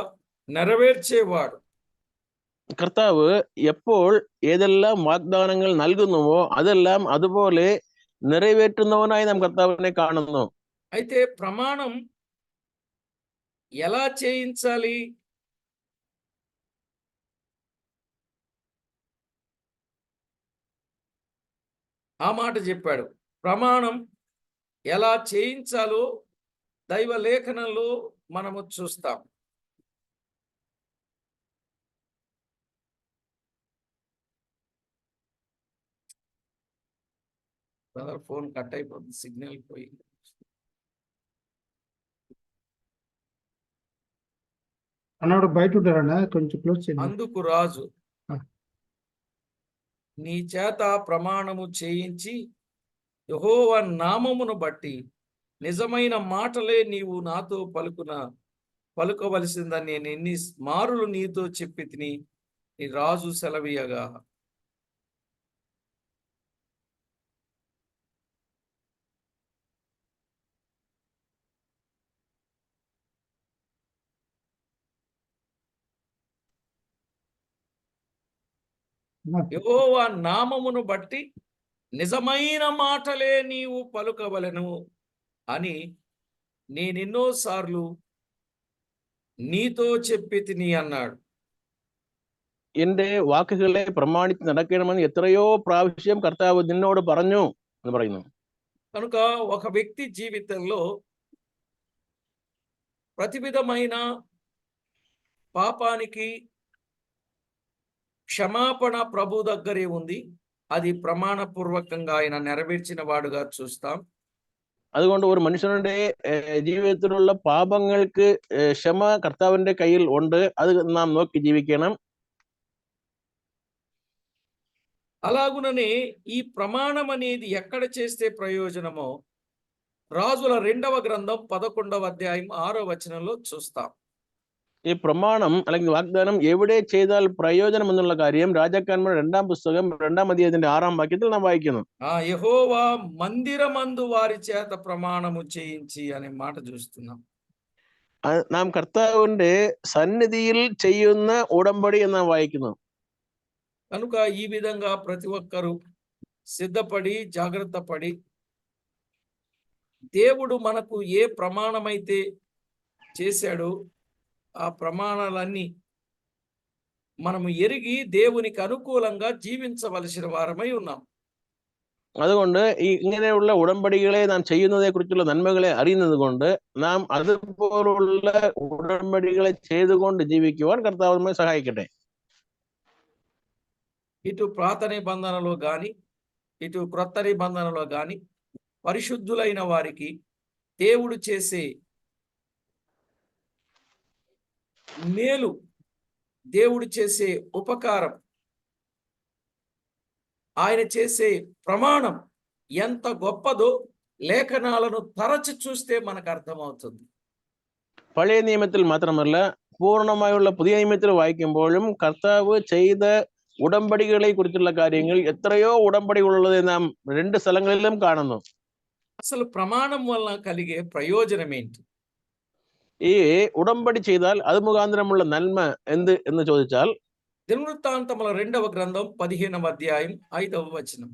నెరవేర్చేవాడు. കർത്താവ് എപ്പോൾ ഏതെല്ലാം വാഗ്ദാനങ്ങൾ നൽകുന്നുവോ അതെല്ലാം അതുപോലെ നിറവേറ്റുന്നവനായി നാം കർത്താവിനെ കാണുന്നു. అయితే ప్రమాణం ఎలా చేయించాలి? ఆ మాట చెప్పాడు. ప్రమాణం ఎలా చేయించాలో దైవ లేఖనంలో మనము చూస్తాం. ఫోన్ కట్ అయిపోతుంది, సిగ్నల్ పోయి. అన్నాడు బయట ఉంటారన్నా, కొంచెం క్లోజ్ చేయండి. అందుకు రాజు, ఆ. నీ చేత ప్రమాణము చేయించి యెహోవా నామమును బట్టి నిజమైన మాటలే నీవు నాతో పలుకవలసిందని నేను ఎన్ని మారులు నీతో చెప్పి తిని నీ రాజు సెలవీయగా. యెహోవా నామమును బట్టి నిజమైన మాటలే నీవు పలుకవలెను అని నేనెన్నోసార్లు నీతో చెప్పి తిని అన్నాడు. എന്റെ വാക്കുകളെ പ്രമാണിച്ച് നടക്കണമെന്ന് എത്രയോ പ്രാവശ്യം കർത്താവ് നിന്നോട് പറഞ്ഞു എന്ന് പറയുന്നു. కనుక ఒక వ్యక్తి జీవితంలో ప్రతి విధమైన పాపానికి క్షమాపణ ప్రభు దగ్గరే ఉంది. అది ప్రమాణపూర్వకంగా ఆయన నెరవేర్చిన వాడుగా చూస్తాం. അതുകൊണ്ട് ഒരു മനുഷ്യനുടെ ജീവിതത്തിലുള്ള പാപങ്ങൾക്ക് ക്ഷമ കർത്താവിന്റെ കയ്യിൽ ഉണ്ട്. അത് നാം നോക്കി ജീവിക്കണം. అలాగుననే ఈ ప్రమాణం అనేది ఎక్కడ చేస్తే ప్రయోజనమో రాజుల 2వ గ్రంథం 11వ అధ్యాయం 6వ వచనంలో చూస్తాం. ഈ പ്രമാണം അല്ലെങ്കിൽ വാഗ്ദാനം എവിടെ ചെയ്താൽ പ്രയോജനം എന്നുള്ള കാര്യം രാജാക്കന്മാരുടെ 2ാം പുസ്തകം 2ാം അധ്യായത്തിന്റെ 6ാം വാക്യത്തിൽ നാം വായിക്കുന്നു. యెహోవా మందిరమందు వారి చేత ప్రమాణము చేయించి అనే మాట చూస్తున్నాం. നാം കർത്താവിന്റെ സന്നിധിയിൽ ചെയ്യുന്ന ഉടമ്പടി എന്ന് നാം വായിക്കുന്നു. కనుక ఈ విధంగా ప్రతి ఒక్కరూ సిద్ధపడి జాగ్రత్త పడి దేవుడు మనకు ఏ ప్రమాణమైతే చేశాడో ఆ ప్రమాణాలన్నీ మనము ఎరిగి దేవునికి అనుకూలంగా జీవించవలసిన వారమై ఉన్నాం. അതുകൊണ്ട് ഇങ്ങനെയുള്ള ഉടമ്പടികളെ നാം ചെയ്യുന്നതിനെ കുറിച്ചുള്ള നന്മകളെ അറിയുന്നത് കൊണ്ട് നാം അതുപോലുള്ള ഉടമ്പടികളെ ചെയ്തുകൊണ്ട് ജീവിക്കുവാൻ കർത്താവ് നമ്മെ സഹായിക്കട്ടെ. ఇటు పాత నిబంధనలో గాని ఇటు క్రొత్త నిబంధనలో గాని పరిశుద్ధులైన వారికి దేవుడు చేసే మేలు, దేవుడు చేసే ఉపకారం, ఆయన చేసే ప్రమాణం ఎంత గొప్పదో లేఖనాలను తరచి చూస్తే మనకు అర్థమవుతుంది. പഴയ നിയമത്തിൽ മാത്രമല്ല പൂർണ്ണമായുള്ള പുതിയ നിയമത്തിൽ വായിക്കുമ്പോഴും കർത്താവ് ചെയ്ത ഉടമ്പടികളെ കുറിച്ചുള്ള കാര്യങ്ങൾ എത്രയോ ഉടമ്പടികളുള്ളത് നാം 2 സ്ഥലങ്ങളിലും കാണുന്നു. అసలు ప్రమాణం వల్ల కలిగే ప్రయోజనం ఏంటి? ഈ ഉടമ്പടി ചെയ്താൽ അത് മുഖാന്തരമുള്ള നന്മ എന്ത് എന്ന് ചോദിച്ചാൽ దినవృత్తాంతముల 2వ గ్రంథం 15వ అధ్యాయం 5వ వచనం.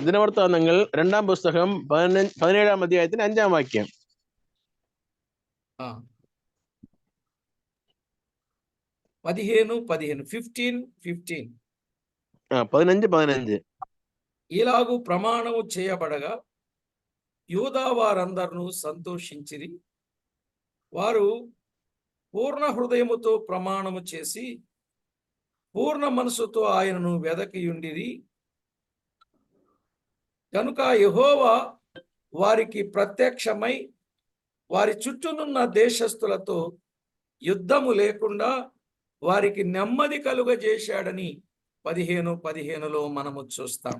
ദിനവൃത്താന്തങ്ങൾ 2-ാം പുസ്തകം 17-ാം അധ്യായത്തിന് 5-ാം വാക്യം. ఆ. 15:15 15. ఇలాగు ప్రమాణము చేయబడగా యూదా వారందరూ సంతోషించిరి. వారు పూర్ణ హృదయముతో ప్రమాణము చేసి పూర్ణ మనసుతో ఆయనను వెదకియుండిరి. కనుక యెహోవా వారికి ప్రత్యక్షమై వారి చుట్టూనున్న దేశస్థులతో యుద్ధము లేకుండా వారికి నెమ్మది కలుగజేశాడని 15:15 మనము చూస్తాం.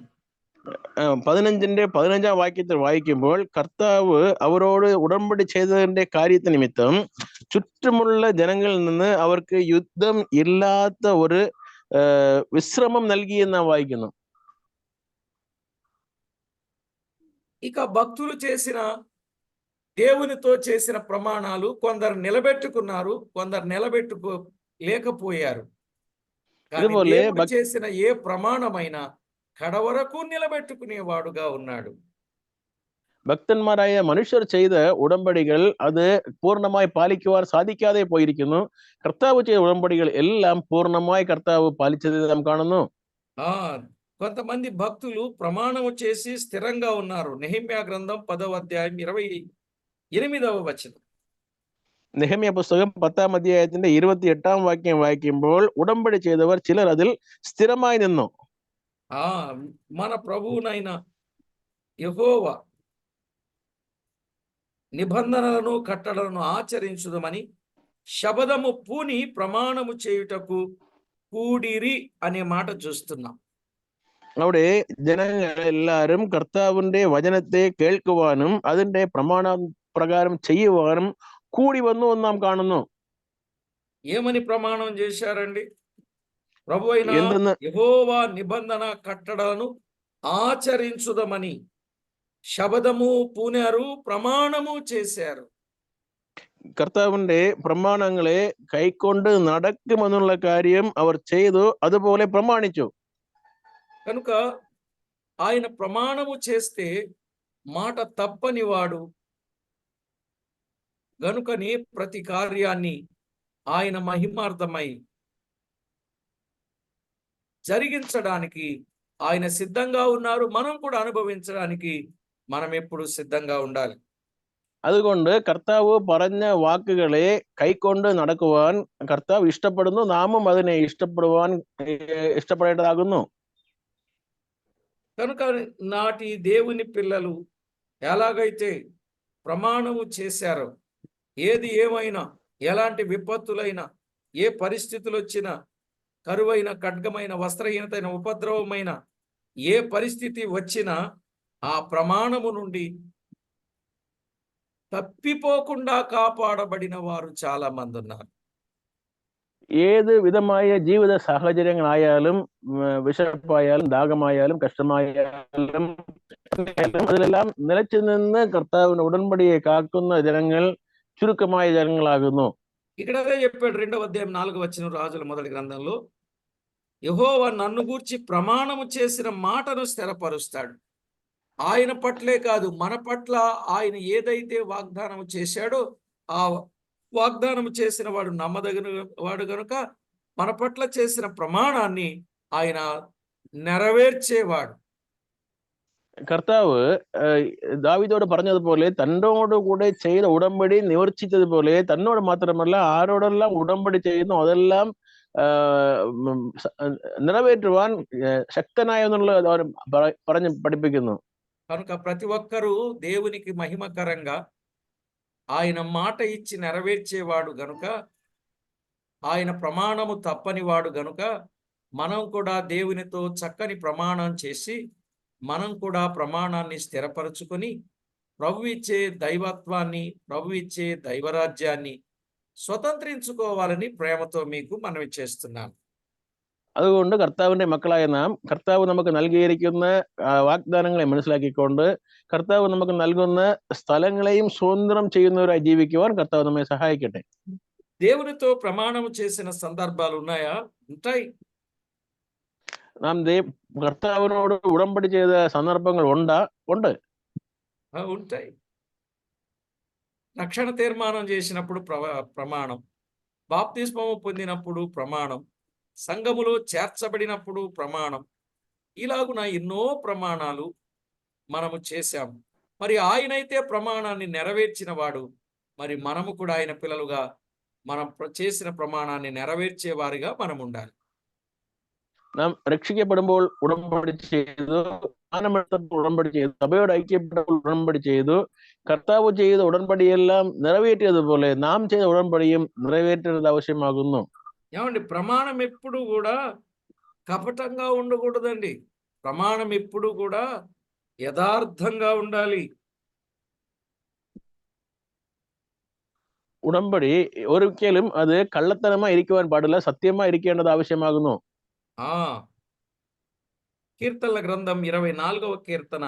15-ന്റെ 15-ാം വാക്യത്തിൽ വായിക്കുമ്പോൾ കർത്താവ് അവരോട് ഉടമ്പടി ചെയ്തതിന്റെ കാര്യത്തെ നിമിത്തം ചുറ്റുമുള്ള ജനങ്ങളിൽ നിന്ന് അവർക്ക് യുദ്ധം ഇല്ലാത്ത ഒരു വിശ്രമം നൽകി എന്ന് വായിക്കുന്നു. ఇక భక్తులు చేసిన దేవునితో చేసిన ప్రమాణాలు కొందరు నిలబెట్టుకున్నారు, కొందరు లేకపోయారు. కానీ ఇదివోలే దేవుడు చేసిన ఏ ప్రమాణమైనా కడవరకు నిలబెట్టుకునేవాడుగా ఉన్నాడు. ഭക്തന്മാരായ മനുഷ്യർ ചെയ്ത ഉടമ്പടികൾ അത് പൂർണ്ണമായി പാലിക്കുവാൻ സാധിക്കാതെ പോയിരിക്കുന്നു. കർത്താവ് ചെയ്ത ഉടമ്പടികൾ എല്ലാം പൂർണ്ണമായി കർത്താവ് പാലിച്ചത് നാം കാണുന്നു. కొంతమంది భక్తులు ప్రమాణము చేసి స్థిరంగా ఉన్నారు. నెహెమ్యా గ్రంథం 10వ అధ్యాయం 28వ వచనం. നെഹമ്യ പുസ്തകം 10-ാം അധ്യായത്തിന്റെ 28-ാം വാക്യം വായിക്കുമ്പോൾ ഉടമ്പടി ചെയ്തവർ ചിലർ അതിൽ സ്ഥിരമായി നിന്നു. మన ప్రభువునైన యెహోవా నిబంధనలను కట్టడలను ఆచరించుదమని శబదము పూని ప్రమాణము చేయుటకు కూడిరి అనే మాట చూస్తున్నాం. അവിടെ ജനങ്ങൾ എല്ലാവരും കർത്താവിന്റെ വചനത്തെ കേൾക്കുവാനും അതിന്റെ പ്രമാണ പ്രകാരം ചെയ്യുവാനും കൂടി വന്നു എന്ന് നാം കാണുന്നു. ఏమని ప్రమాణం చేశారండి? ప్రభు అయిన എന്തെന്ന് యెహోవా నిబంధన కట్టడలను ఆచరించుదమని శబదము పూనారు, ప్రమాణము చేశారు. കർത്താവിന്റെ പ്രമാണങ്ങളെ കൈക്കൊണ്ട് നടക്കുമെന്നുള്ള കാര്യം അവർ ചെയ്തു, അതുപോലെ പ്രമാണിച്ചു. కనుక ఆయన ప్రమాణము చేస్తే మాట తప్పని వాడు గనుకనే ప్రతి కార్యాన్ని ఆయన మహిమార్థమై జరిగించడానికి ఆయన సిద్ధంగా ఉన్నారు. మనం కూడా అనుభవించడానికి మనం ఎప్పుడు సిద్ధంగా ఉండాలి. അതുകൊണ്ട് കർത്താവ് പറഞ്ഞ വാക്കുകളെ കൈക്കൊണ്ട് നടക്കുവാൻ കർത്താവ് ഇഷ്ടപ്പെടുന്നു. നാമും അതിനെ ഇഷ്ടപ്പെടേണ്ടതാകുന്നു. కనుక నాటి దేవుని పిల్లలు ఎలాగైతే ప్రమాణము చేశారో, ఏది ఏమైనా, ఎలాంటి విపత్తులైనా, ఏ పరిస్థితులు వచ్చినా, కరువైన, ఖడ్గమైన, వస్త్రహీనతైన, ఉపద్రవమైన ఏ పరిస్థితి వచ్చినా ఆ ప్రమాణము నుండి తప్పిపోకుండా కాపాడబడిన వారు చాలా మంది ఉన్నారు. ഏത് വിധമായ ജീവിത സാഹചര്യങ്ങളായാലും, വിശപ്പായാലും, ദാഹമായാലും, കഷ്ടമായാലും, അതിലെല്ലാം നിലച്ചു നിന്ന് കർത്താവിന്റെ ഉടമ്പടിയെ കാക്കുന്ന ജനങ്ങൾ ചുരുക്കമായ ജനങ്ങളാകുന്നു. ఇక్కడ అదే చెప్పాడు 2వ అధ్యాయం 4వ వచనం రాజుల మొదటి గ్రంథంలో, యెహోవా నన్ను గూర్చి ప్రమాణము చేసిన మాటను స్థిరపరుస్తాడు. ఆయన పట్లే కాదు, మన పట్ల ఆయన ఏదైతే వాగ్దానం చేశాడో ఆ వాగ్దానం చేసిన వాడు నమ్మదగిన వాడు గనుక మన పట్ల చేసిన ప్రమాణాన్ని ఆయన నెరవేర్చేవాడు. കർത്താവ് ദാവീദോട് പറഞ്ഞതുപോലെ തന്നോട് കൂടെ ചെയ്ത ഉടമ്പടി നിവർത്തിച്ചതുപോലെ തന്നോട് മാത്രമല്ല ആരോടെല്ലാം ഉടമ്പടി ചെയ്യുന്നു അതെല്ലാം നിറവേറ്റുവാൻ ശക്തനായ എന്നുള്ള പറഞ്ഞ് പഠിപ്പിക്കുന്നു. కనుక ప్రతి ఒక్కరూ దేవునికి మహిమకరంగా ఆయన మాట ఇచ్చి నెరవేర్చేవాడు గనుక, ఆయన ప్రమాణము తప్పనివాడు గనుక మనం కూడా దేవునితో చక్కని ప్రమాణం చేసి మనం కూడా ప్రమాణాన్ని స్థిరపరచుకొని ప్రభు ఇచ్చే దైవత్వాన్ని, ప్రభు ఇచ్చే దైవరాజ్యాన్ని స్వతంత్రించుకోవాలని ప్రేమతో మీకు మనవి చేస్తున్నాను. അതുകൊണ്ട് കർത്താവിന്റെ മക്കളായ നാം കർത്താവ് നമുക്ക് നൽകിയിരിക്കുന്ന വാഗ്ദാനങ്ങളെ മനസ്സിലാക്കിക്കൊണ്ട് കർത്താവ് നമുക്ക് നൽകുന്ന സ്ഥലങ്ങളെയും സ്വതന്ത്രം ചെയ്യുന്നവരായി ജീവിക്കുവാൻ കർത്താവ് നമ്മെ സഹായിക്കട്ടെ. దేవునితో ప్రమాణం చేసిన సందర్భాలు ఉన్నాయా? ఉంటాయి. നാം കർത്താവിനോട് ഉടമ്പടി ചെയ്ത സന്ദർഭങ്ങൾ ഉണ്ട്. ఉంటాయి. రక్షణ తీర్మానం చేసినప్పుడు ప్రమాణం, బాప్తిస్మము పొందినప్పుడు ప్రమాణం, సంఘములో చేర్చబడినప్పుడు ప్రమాణం, ఇలాగున ఎన్నో ప్రమాణాలు మనము చేశాము. మరి ఆయనైతే ప్రమాణాన్ని నెరవేర్చిన వాడు, మరి మనము కూడా ఆయన పిల్లలుగా మనం చేసిన ప్రమాణాన్ని నెరవేర్చే వారిగా మనం ఉండాలి. നാം രക്ഷിക്കപ്പെടുമ്പോൾ ഉടമ്പടി ചെയ്തു, ജ്ഞാനമെടുത്തപ്പോൾ ഉടമ്പടി ചെയ്തു, സഭയോട് ഐക്യപ്പെട്ടപ്പോൾ ഉടമ്പടി ചെയ്തു. കർത്താവ് ചെയ്ത ഉടമ്പടിയെല്ലാം നിറവേറ്റിയതുപോലെ നാം ചെയ്ത ഉടമ്പടിയും നിറവേറ്റേണ്ടത് ആവശ്യമാകുന്നു. ఏమండి, ప్రమాణం ఎప్పుడు కూడా కపటంగా ఉండకూడదండి. ప్రమాణం ఎప్పుడు కూడా యథార్థంగా ఉండాలి. ഉടമ്പടി ഒരിക്കലും അത് കള്ളത്തനമായി ഇരിക്കുവാൻ പാടില്ല, സത്യമായി ഇരിക്കേണ്ടത് ആവശ്യമാകുന്നു. ఆ కీర్తనల గ్రంథం 24వ కీర్తన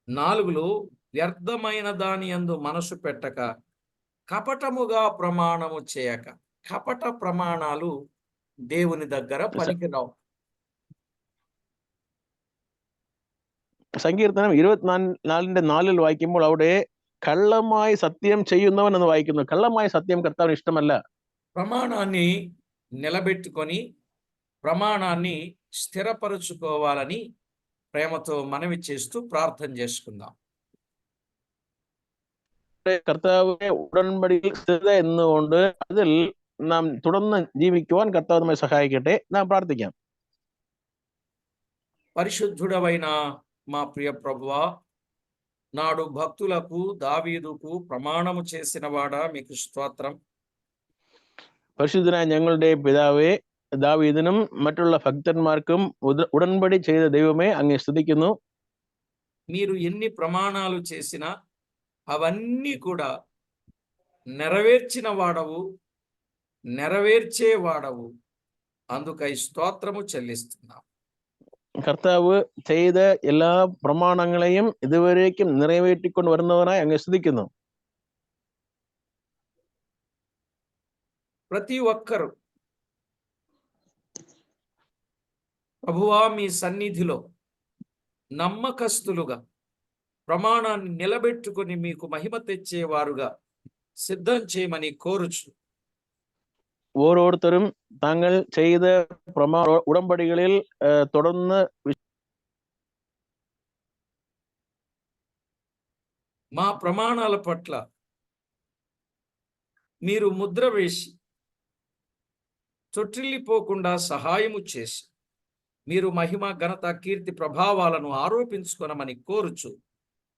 4లో వ్యర్థమైన దాని యందు మనసు పెట్టక కపటముగా ప్రమాణము చేయక. కపట ప్రమాణాలు దేవుని దగ్గర పనికిరావు. സങ്കീർത്തനം 24:4 വായിക്കുമ്പോൾ അവിടെ കള്ളമായി സത്യം ചെയ്യുന്നവൻ എന്ന് വായിക്കുന്നു. കള്ളമായ സത്യം കർത്താവിന് ഇഷ്ടമല്ല. ప్రమాణాన్ని నిలబెట్టుకొని ప్రమాణాన్ని స్థిరపరుచుకోవాలని ప్రేమతో మనవి చేస్తూ ప్రార్థన చేసుకుందాం. കർത്താവിന്റെ ഉടമ്പടിയിൽ സ്ഥിരത എന്നുകൊണ്ട് അതിൽ നാം തുടർന്ന് ജീവിക്കുവാൻ കർത്താവ് നമ്മെ സഹായിക്കട്ടെ. നാം പ്രാർത്ഥിക്കാം. పరిశుద్ధుడవైన మా ప్రియ ప్రభువా, నాడు భక్తులకు దావీదుకు ప్రమాణము చేసిన వాడా మీకు స్తోత్రం. പരിശുദ്ധനായ ഞങ്ങളുടെ പിതാവേ, ദാവീദിനും മറ്റുള്ള ഭക്തന്മാർക്കും ഉടമ്പടി ചെയ്ത ദൈവമേ അങ്ങേ സ്തുതിക്കുന്നു. మీరు ఎన్ని ప్రమాణాలు చేసినా అవన్నీ కూడా నెరవేర్చిన వాడవు, నెరవేర్చే వాడవు. అందుకై స్తోత్రము చెల్లిస్తున్నాం. കർത്താവ് ചെയ്ത എല്ലാ പ്രമാണങ്ങളെയും ഇതുവരേക്കും നിറവേറ്റിക്കൊണ്ട് വരുന്നവനായി അങ്ങ് സ്തുതിക്കുന്നു. ప్రతి ఒక్కరు ప్రభువా మీ సన్నిధిలో నమ్మకస్తులుగా ప్రమాణాన్ని నిలబెట్టుకొని మీకు మహిమ తెచ్చేవారుగా సిద్ధం చేయమని కోరుచు. ഓരോരുത്തരും താങ്കൾ ചെയ്ത ഉടമ്പടികളിൽ തുടർന്ന് మా ప్రమాణాల పట్ల మీరు ముద్ర వేసి చొట్టిల్లిపోకుండా సహాయము చేసి మీరు మహిమ, ఘనత, కీర్తి, ప్రభావాలను ఆరోపించుకొనమని కోరుచు.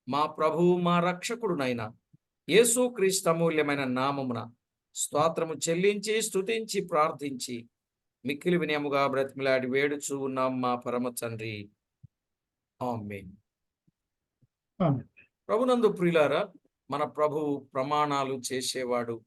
మా ప్రభువు మా రక్షకుడునైన యేసుక్రీస్తు అమూల్యమైన నామమున స్తోత్రము చెల్లించి స్తుతించి ప్రార్థించి మిక్కిలి వినయముగా బ్రతిమిలాడి వేడుచు ఉన్నాం మా పరమ తండ్రి. ఆమేన్. ఆమేన్. ప్రభునందు ప్రియులారా, మన ప్రభువు ప్రమాణాలు చేసేవాడు,